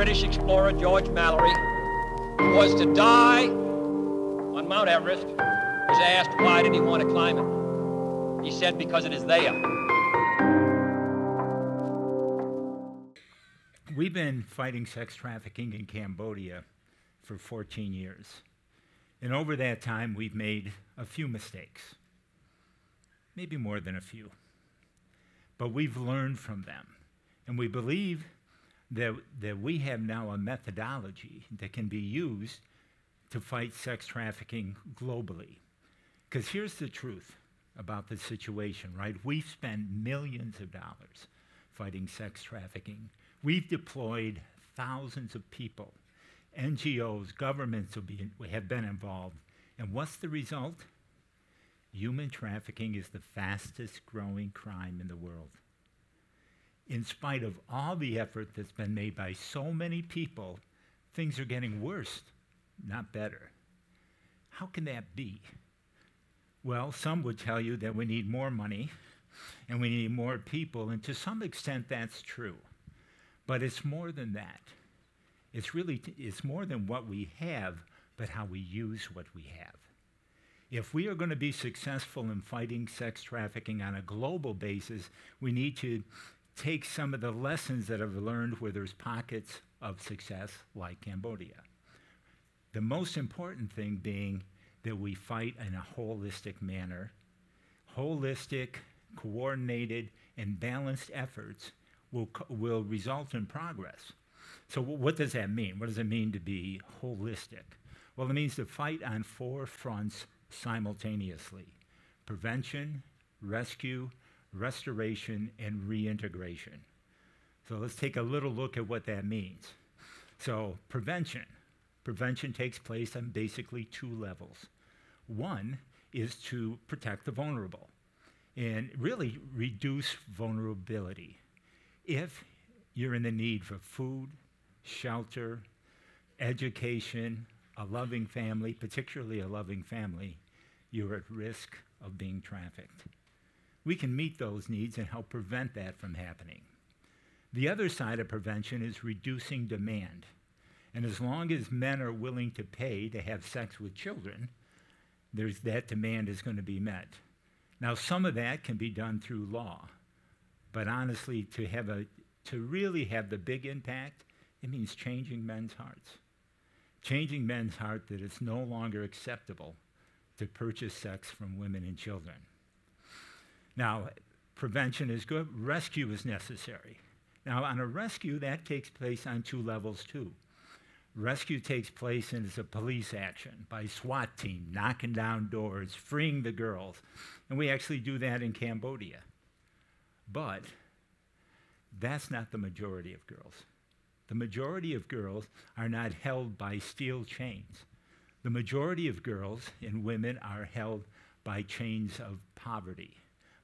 British explorer George Mallory, who was to die on Mount Everest, was asked why did he want to climb it. He said, because it is there. We've been fighting sex trafficking in Cambodia for 14 years. And over that time, we've made a few mistakes, maybe more than a few. But we've learned from them. And we believe that we have now a methodology that can be used to fight sex trafficking globally. Because here's the truth about the situation, right? We've spent millions of dollars fighting sex trafficking. We've deployed thousands of people. NGOs, governments have been involved. And what's the result? Human trafficking is the fastest growing crime in the world. In spite of all the effort that's been made by so many people, things are getting worse, not better. How can that be? Well, some would tell you that we need more money and we need more people, and to some extent that's true. But it's more than that. It's more than what we have, but how we use what we have. If we are going to be successful in fighting sex trafficking on a global basis, we need to take some of the lessons that I've learned where there's pockets of success, like Cambodia. The most important thing being that we fight in a holistic manner. Holistic, coordinated, and balanced efforts will result in progress. So what does that mean? What does it mean to be holistic? Well, it means to fight on 4 fronts simultaneously: prevention, rescue, restoration, and reintegration. So let's take a little look at what that means. So prevention. Prevention takes place on basically 2 levels. One is to protect the vulnerable and really reduce vulnerability. If you're in the need for food, shelter, education, a loving family, particularly a loving family, you're at risk of being trafficked. We can meet those needs and help prevent that from happening. The other side of prevention is reducing demand. And as long as men are willing to pay to have sex with children, that demand is going to be met. Now, some of that can be done through law, but honestly, to really have the big impact, it means changing men's hearts. Changing men's heart that it's no longer acceptable to purchase sex from women and children. Now, prevention is good, rescue is necessary. Now, on a rescue, that takes place on 2 levels too. Rescue takes place as a police action by SWAT team, knocking down doors, freeing the girls. And we actually do that in Cambodia. But that's not the majority of girls. The majority of girls are not held by steel chains. The majority of girls and women are held by chains of poverty,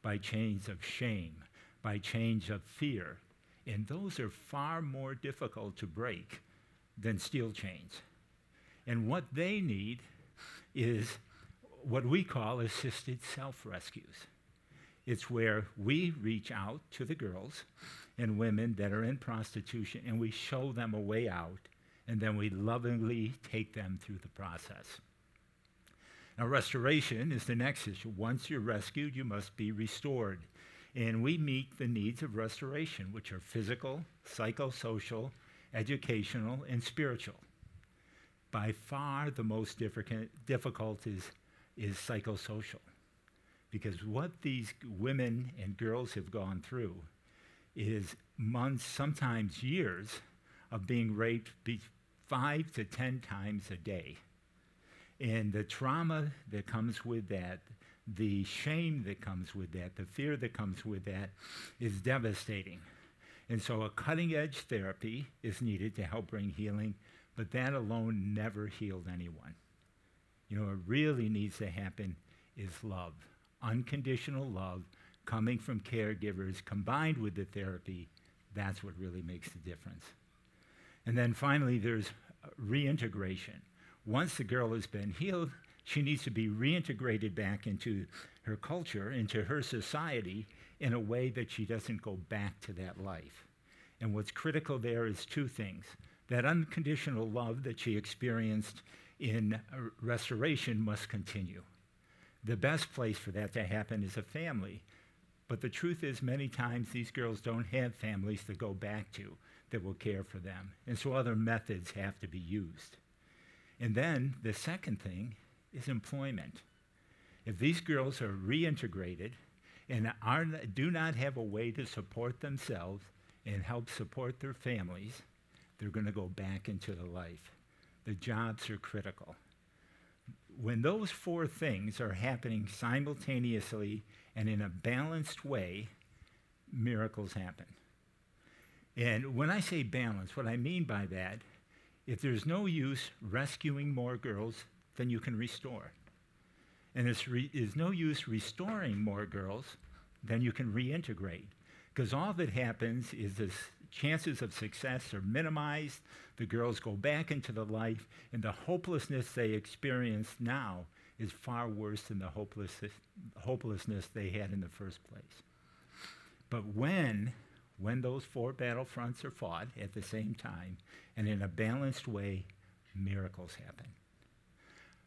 by chains of shame, by chains of fear. And those are far more difficult to break than steel chains. And what they need is what we call assisted self-rescues. It's where we reach out to the girls and women that are in prostitution and we show them a way out, and then we lovingly take them through the process. Now, restoration is the next issue. Once you're rescued, you must be restored. And we meet the needs of restoration, which are physical, psychosocial, educational, and spiritual. By far the most difficult is psychosocial, because what these women and girls have gone through is months, sometimes years, of being raped 5 to 10 times a day. And the trauma that comes with that, the shame that comes with that, the fear that comes with that is devastating. And so a cutting-edge therapy is needed to help bring healing, but that alone never healed anyone. You know, what really needs to happen is love, unconditional love coming from caregivers combined with the therapy. That's what really makes the difference. And then finally, there's reintegration. Once the girl has been healed, she needs to be reintegrated back into her culture, into her society, in a way that she doesn't go back to that life. And what's critical there is 2 things. That unconditional love that she experienced in restoration must continue. The best place for that to happen is a family. But the truth is, many times these girls don't have families to go back to that will care for them. And so other methods have to be used. And then the second thing is employment. If these girls are reintegrated and do not have a way to support themselves and help support their families, they're going to go back into the life. The jobs are critical. When those four things are happening simultaneously and in a balanced way, miracles happen. And when I say balance, what I mean by that, if there's no use rescuing more girls, then you can restore. And there's no use restoring more girls, then you can reintegrate. Because all that happens is the chances of success are minimized, the girls go back into the life, and the hopelessness they experience now is far worse than the hopelessness they had in the first place. But when those four battlefronts are fought at the same time and in a balanced way, miracles happen.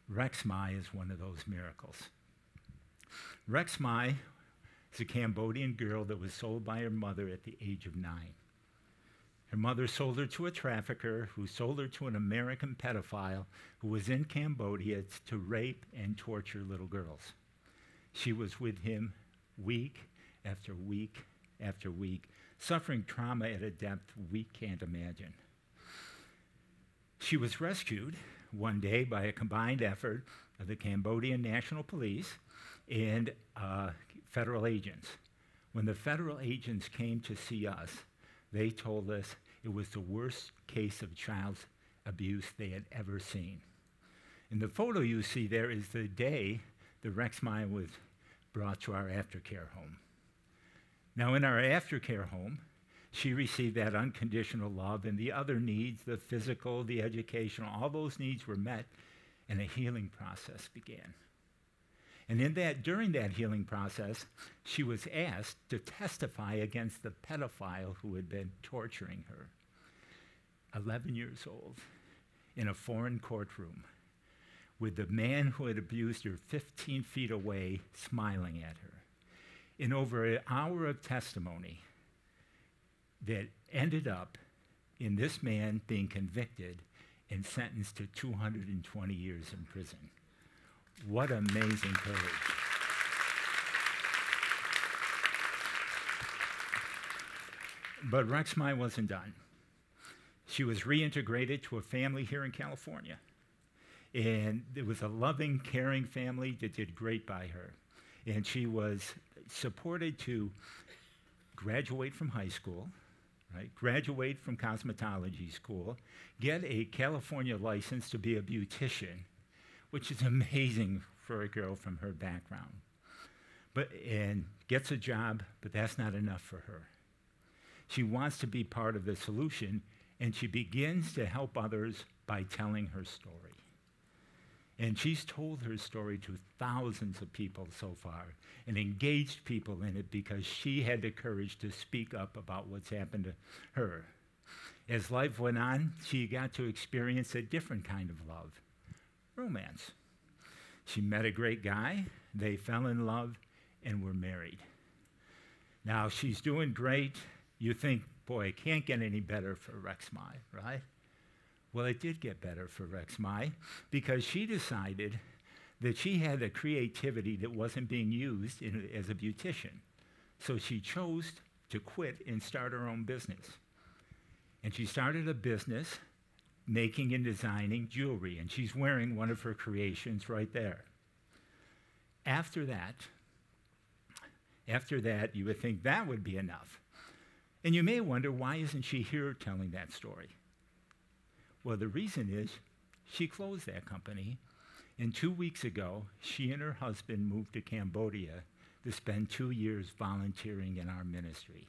Rex Mai is one of those miracles. Rex Mai is a Cambodian girl that was sold by her mother at the age of 9. Her mother sold her to a trafficker who sold her to an American pedophile who was in Cambodia to rape and torture little girls. She was with him week after week after week, suffering trauma at a depth we can't imagine. She was rescued one day by a combined effort of the Cambodian National Police and federal agents. When the federal agents came to see us, they told us it was the worst case of child abuse they had ever seen. And the photo you see there is the day that Rex Mai was brought to our aftercare home. Now, in our aftercare home, she received that unconditional love, and the other needs, the physical, the educational, all those needs were met, and a healing process began. And during that healing process, she was asked to testify against the pedophile who had been torturing her. 11 years old, in a foreign courtroom, with the man who had abused her 15 feet away smiling at her. In over an hour of testimony that ended up in this man being convicted and sentenced to 220 years in prison. What amazing courage. But Rex Mai wasn't done. She was reintegrated to a family here in California. And it was a loving, caring family that did great by her. And she was supported to graduate from high school, right? Graduate from cosmetology school, get a California license to be a beautician, which is amazing for a girl from her background. And gets a job, but that's not enough for her. She wants to be part of the solution, and she begins to help others by telling her story. And she's told her story to thousands of people so far and engaged people in it because she had the courage to speak up about what's happened to her. As life went on, she got to experience a different kind of love, romance. She met a great guy, they fell in love, and were married. Now, she's doing great. You think, boy, it can't get any better for Rex Mai, right? Well, it did get better for Rex Mai because she decided that she had a creativity that wasn't being used as a beautician. So she chose to quit and start her own business. And she started a business making and designing jewelry, and she's wearing one of her creations right there. After that, you would think that would be enough. And you may wonder, why isn't she here telling that story? Well, the reason is she closed that company, and 2 weeks ago, she and her husband moved to Cambodia to spend 2 years volunteering in our ministry.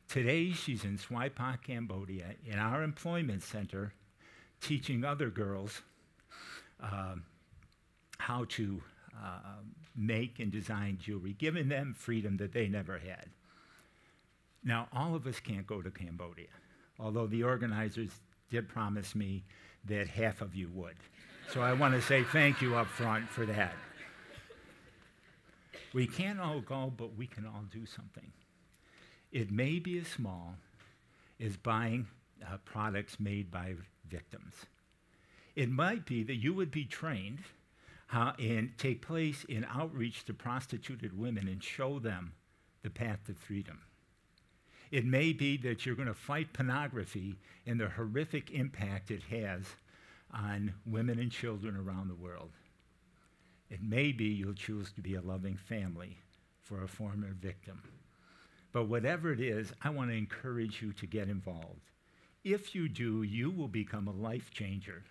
Today, she's in Svai Pak, Cambodia, in our employment center, teaching other girls how to make and design jewelry, giving them freedom that they never had. Now, all of us can't go to Cambodia, although the organizers did promise me that half of you would. So I want to say thank you up front for that. We can't all go, but we can all do something. It may be as small as buying products made by victims. It might be that you would be trained and take place in outreach to prostituted women and show them the path to freedom. It may be that you're going to fight pornography and the horrific impact it has on women and children around the world. It may be you'll choose to be a loving family for a former victim. But whatever it is, I want to encourage you to get involved. If you do, you will become a life changer,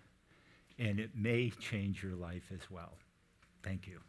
and it may change your life as well. Thank you.